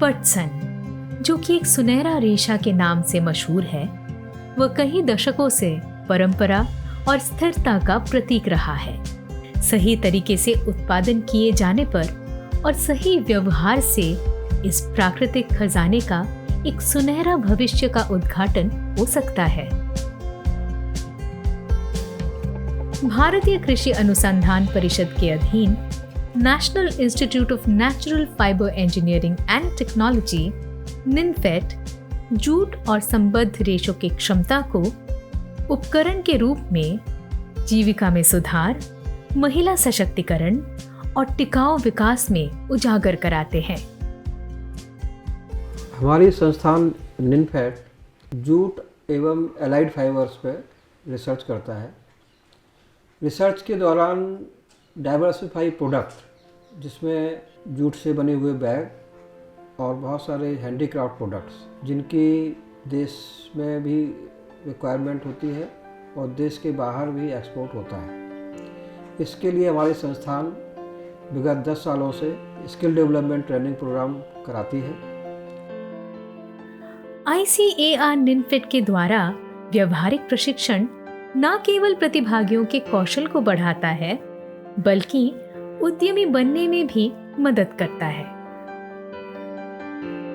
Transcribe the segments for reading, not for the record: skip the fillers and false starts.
पटसन, जो कि एक सुनहरा रेशा के नाम से मशहूर है, वह कई दशकों से परंपरा और स्थिरता का प्रतीक रहा है। सही तरीके से उत्पादन किए जाने पर और सही व्यवहार से इस प्राकृतिक खजाने का एक सुनहरा भविष्य का उद्घाटन हो सकता है। भारतीय कृषि अनुसंधान परिषद के अधीन National Institute of Natural Fibre Engineering and Technology NINFET jute और संबद्ध रेशों की क्षमता को उपकरण के रूप में जीविका में सुधार, महिला सशक्तिकरण और टिकाऊ विकास में उजागर कराते हैं। हमारी संस्थान निनफेट जूट एवं एलाइड फाइबर्स पर रिसर्च करता है। रिसर्च के दौरान डाइवर्सिफाई प्रोडक्ट, जिसमें जूट से बने हुए बैग और बहुत सारे हैंडीक्राफ्ट प्रोडक्ट्स जिनकी देश में भी रिक्वायरमेंट होती है और देश के बाहर भी एक्सपोर्ट होता है। इसके लिए हमारी संस्थान विगत 10 सालों से स्किल डेवलपमेंट ट्रेनिंग प्रोग्राम कराती है। ICAR निनफेट के द्वारा व्यवहारिक प्रशिक्षण न केवल प्रतिभागियों के कौशल को बढ़ाता है, बल्कि उद्यमी बनने में भी मदद करता है।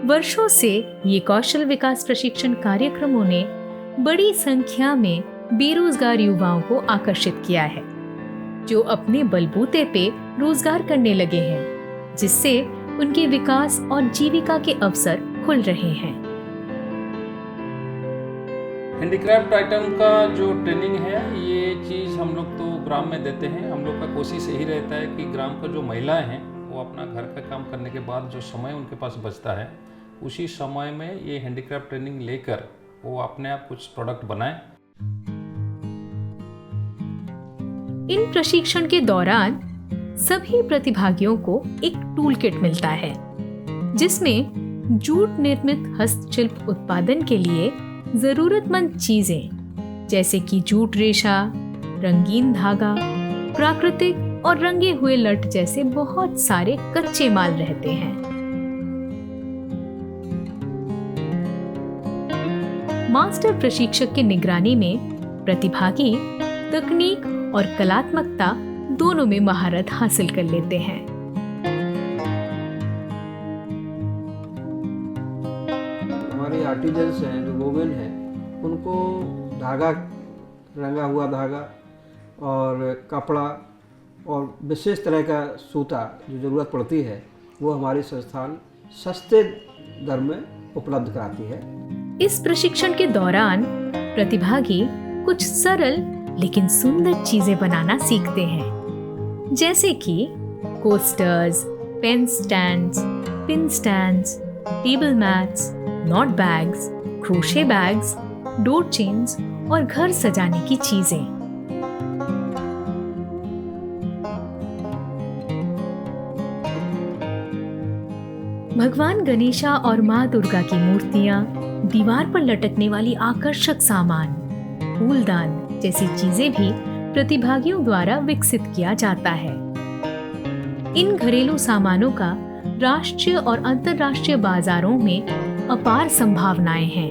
वर्षों से ये कौशल विकास प्रशिक्षण कार्यक्रमों ने बड़ी संख्या में बेरोजगार युवाओं को आकर्षित किया है, जो अपने बलबूते पे रोजगार करने लगे हैं, जिससे उनके विकास और जीविका के अवसर खुल रहे हैं। हैंडीक्राफ्ट आइटम का जो ट्रेनिंग है, ये चीज़ हम लोग तो ग्राम में देते हैं। हम लोग का कोशिश यही रहता है कि ग्राम का जो महिलाएं हैं वो अपना घर का काम करने के बाद जो समय उनके पास बचता है, उसी समय में ये हैंडीक्राफ्ट ट्रेनिंग लेकर वो अपने आप कुछ प्रोडक्ट बनाएं। इन प्रशिक्षण के दौरान सभी प्रतिभागियों को एक टूल किट मिलता है, जिसमें जूट निर्मित हस्तशिल्प उत्पादन के लिए जरूरतमंद चीजें जैसे कि जूट रेशा, रंगीन धागा, प्राकृतिक और रंगे हुए लठ जैसे बहुत सारे कच्चे माल रहते हैं। मास्टर प्रशिक्षक की निगरानी में प्रतिभागी तकनीक और कलात्मकता दोनों में महारत हासिल कर लेते हैं। हमारे आर्टिजन्स हैं जो वोवेन हैं, उनको धागा, रंगा हुआ धागा और कपड़ा और विशेष तरह का सूता जो ज़रूरत पड़ती है, वो हमारी संस्थान सस्ते दर में उपलब्ध कराती है। इस प्रशिक्षण के दौरान प्रतिभागी कुछ सरल लेकिन सुंदर चीजें बनाना सीखते हैं, जैसे कि coasters, pen stands, pin stands, table mats, knot bags, crochet bags, door chains और घर सजाने की चीजें। भगवान गणेशा और माँ दुर्गा की मूर्तियां, दीवार पर लटकने वाली आकर्षक सामान, फूलदान जैसी चीजें भी प्रतिभागियों द्वारा विकसित किया जाता है। इन घरेलू सामानों का राष्ट्रीय और अंतर्राष्ट्रीय बाजारों में अपार संभावनाएं हैं।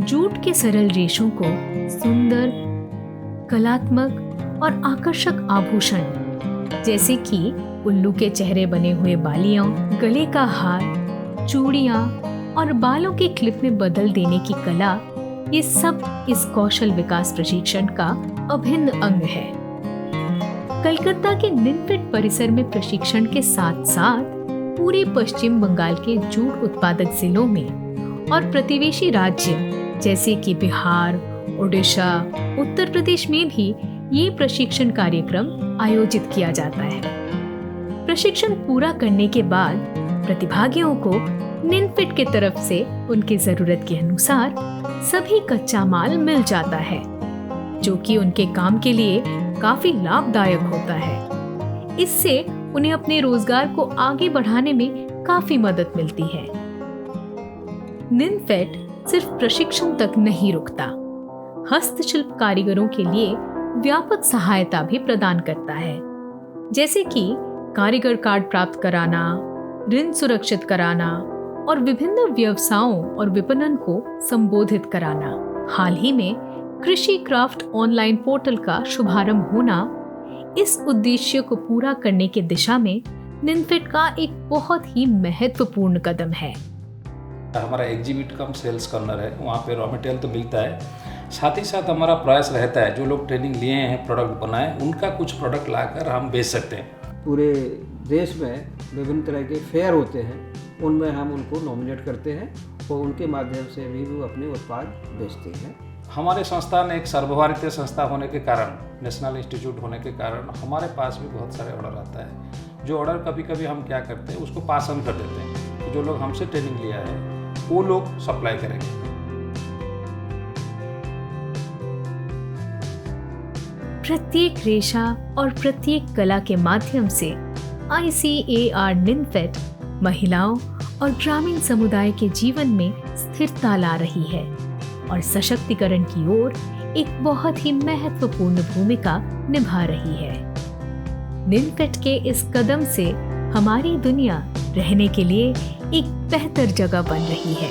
जूट के सरल रेशों को सुंदर, कलात्मक और आकर्षक आभूषण जैसे कि उल्लू के चेहरे बने हुए बालियां, गले का हार, चूड़ियां और बालों के क्लिप में बदल देने की कला, ये सब इस कौशल विकास प्रशिक्षण का अभिन्न अंग है। कलकत्ता के निनफेट परिसर में प्रशिक्षण के साथ साथ पूरे पश्चिम बंगाल के जूट उत्पादक जिलों में और प्रतिवेशी राज्य जैसे कि बिहार, ओडिशा, उत्तर प्रदेश में भी ये प्रशिक्षण कार्यक्रम आयोजित किया जाता है। प्रशिक्षण पूरा करने के बाद प्रतिभागियों को निनफेट की तरफ से उनकी जरूरत के अनुसार सभी कच्चा माल मिल जाता है, जो कि उनके काम के लिए काफी लाभदायक होता है। इससे उन्हें अपने रोजगार को आगे बढ़ाने में काफी मदद मिलती है। निनफेट सिर्फ प्रशिक्षण तक नहीं रुकता, हस्तशिल्प कारीगरों के लिए व्यापक सहायता भी प्रदान करता है। जैसे कि कारीगर कार्ड प्राप्त कराना, ऋण सुरक्षित कराना और विभिन्न व्यवसायों और विपणन को संबोधित कराना। हाल ही में कृषि क्राफ्ट ऑनलाइन पोर्टल का शुभारंभ होना इस उद्देश्य को पूरा करने की दिशा में निनफेड का एक बहुत ही महत्वपूर्ण कदम है। हमारा एग्जीबिट कम सेल्स कॉर्नर है, वहाँ पे रॉ मटेरियल तो मिलता है, साथ ही साथ हमारा प्रयास रहता है जो लोग ट्रेनिंग लिए हैं, प्रोडक्ट बनाए, उनका कुछ प्रोडक्ट लाकर हम बेच सकते हैं। पूरे देश में विभिन्न तरह के फेयर होते हैं, उनमें हम उनको नॉमिनेट करते हैं और उनके माध्यम से भी वो अपने उत्पाद बेचते हैं। हमारे संस्थान एक सर्वभारतीय संस्था होने के कारण, नेशनल इंस्टीट्यूट होने के कारण हमारे पास भी बहुत सारे ऑर्डर आता है। जो ऑर्डर कभी कभी हम क्या करते हैं, उसको पास ऑन कर देते हैं कि जो लोग हमसे ट्रेनिंग लिया है वो लोग सप्लाई करेंगे। प्रत्येक रेशा और प्रत्येक कला के माध्यम से ICAR निनफेड महिलाओं और ग्रामीण समुदाय के जीवन में स्थिरता ला रही है और सशक्तिकरण की ओर एक बहुत ही महत्वपूर्ण भूमिका निभा रही है। निनफेड के इस कदम से हमारी दुनिया रहने के लिए एक बेहतर जगह बन रही है।